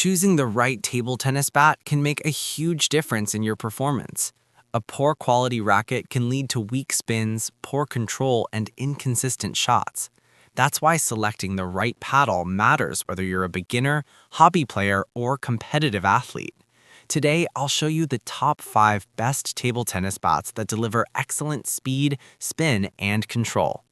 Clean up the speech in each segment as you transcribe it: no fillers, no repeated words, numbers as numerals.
Choosing the right table tennis bat can make a huge difference in your performance. A poor quality racket can lead to weak spins, poor control, and inconsistent shots. That's why selecting the right paddle matters whether you're a beginner, hobby player, or competitive athlete. Today, I'll show you the top 5 best table tennis bats that deliver excellent speed, spin, and control.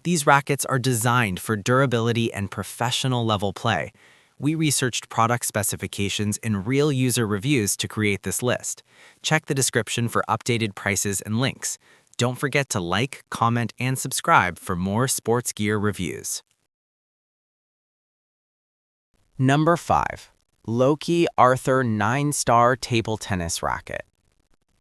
These rackets are designed for durability and professional level play. We researched product specifications and real user reviews to create this list. Check the description for updated prices and links. Don't forget to like, comment, and subscribe for more sports gear reviews. Number 5. LOKI Arthur 9-Star Table Tennis Racket.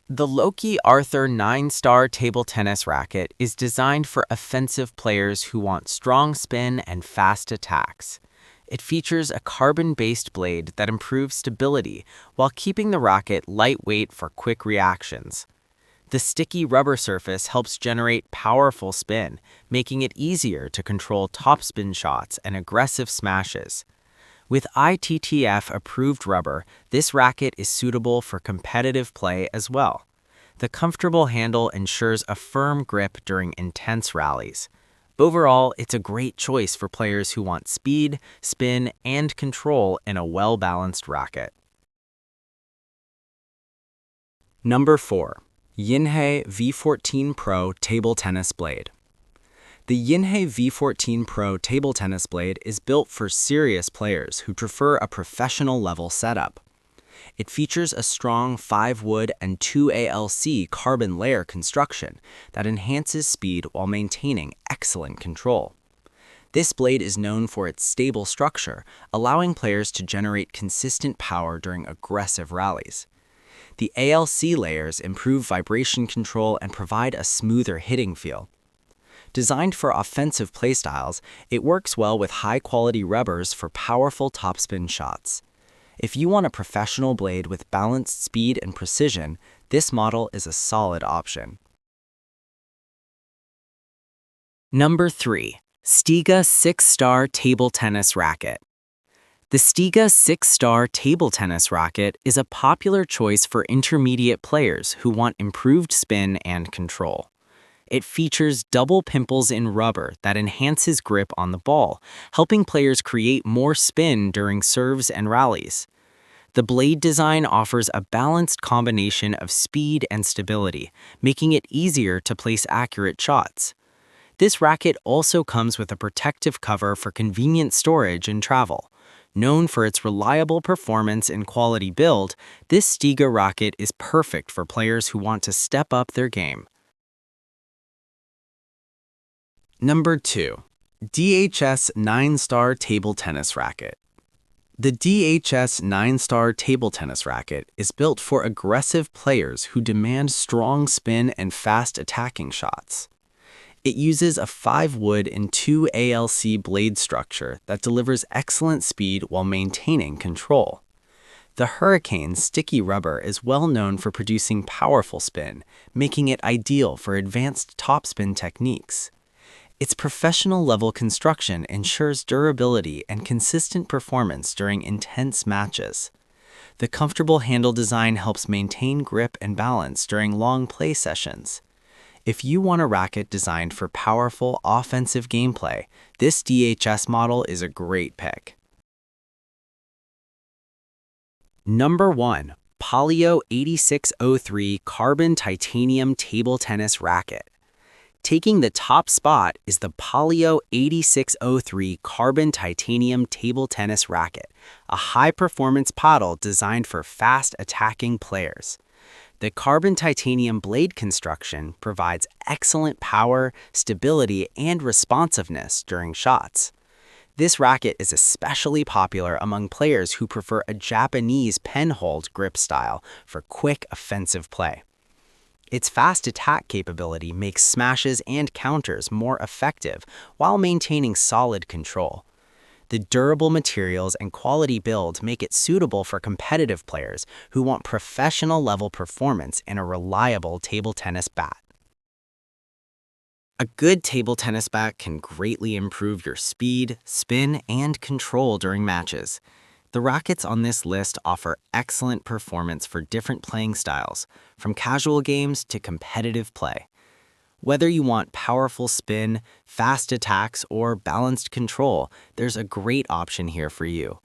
The LOKI Arthur 9-Star Table Tennis Racket is designed for offensive players who want strong spin and fast attacks. It features a carbon-based blade that improves stability while keeping the racket lightweight for quick reactions. The sticky rubber surface helps generate powerful spin, making it easier to control topspin shots and aggressive smashes. With ITTF-approved rubber, this racket is suitable for competitive play as well. The comfortable handle ensures a firm grip during intense rallies. Overall, it's a great choice for players who want speed, spin, and control in a well-balanced racket. Number 4. Yinhe V14 Pro Table Tennis Blade. The Yinhe V14 Pro Table Tennis Blade is built for serious players who prefer a professional-level setup. It features a strong 5-wood and 2 ALC carbon layer construction that enhances speed while maintaining excellent control. This blade is known for its stable structure, allowing players to generate consistent power during aggressive rallies. The ALC layers improve vibration control and provide a smoother hitting feel. Designed for offensive playstyles, it works well with high-quality rubbers for powerful topspin shots. If you want a professional blade with balanced speed and precision, this model is a solid option. Number 3. Stiga 6-Star Table Tennis Racket. The Stiga 6-Star Table Tennis Racket is a popular choice for intermediate players who want improved spin and control. It features double pimples in rubber that enhances grip on the ball, helping players create more spin during serves and rallies. The blade design offers a balanced combination of speed and stability, making it easier to place accurate shots. This racket also comes with a protective cover for convenient storage and travel. Known for its reliable performance and quality build, this Stiga racket is perfect for players who want to step up their game. Number 2. DHS 9-Star Table Tennis Racket. The DHS 9-Star Table Tennis Racket is built for aggressive players who demand strong spin and fast attacking shots. It uses a 5-wood and 2 ALC blade structure that delivers excellent speed while maintaining control. The Hurricane sticky rubber is well known for producing powerful spin, making it ideal for advanced topspin techniques. Its professional-level construction ensures durability and consistent performance during intense matches. The comfortable handle design helps maintain grip and balance during long play sessions. If you want a racket designed for powerful offensive gameplay, this DHS model is a great pick. Number 1. PALIO 8603 Carbon Titanium Table Tennis Racket. Taking the top spot is the PALIO 8603 Carbon Titanium Table Tennis Racket, a high-performance paddle designed for fast attacking players. The carbon titanium blade construction provides excellent power, stability, and responsiveness during shots. This racket is especially popular among players who prefer a Japanese pen-hold grip style for quick offensive play. Its fast attack capability makes smashes and counters more effective while maintaining solid control. The durable materials and quality build make it suitable for competitive players who want professional-level performance in a reliable table tennis bat. A good table tennis bat can greatly improve your speed, spin, and control during matches. The rackets on this list offer excellent performance for different playing styles, from casual games to competitive play. Whether you want powerful spin, fast attacks, or balanced control, there's a great option here for you.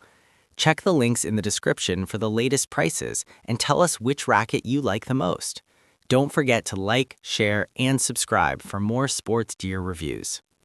Check the links in the description for the latest prices and tell us which racket you like the most. Don't forget to like, share, and subscribe for more sports gear reviews.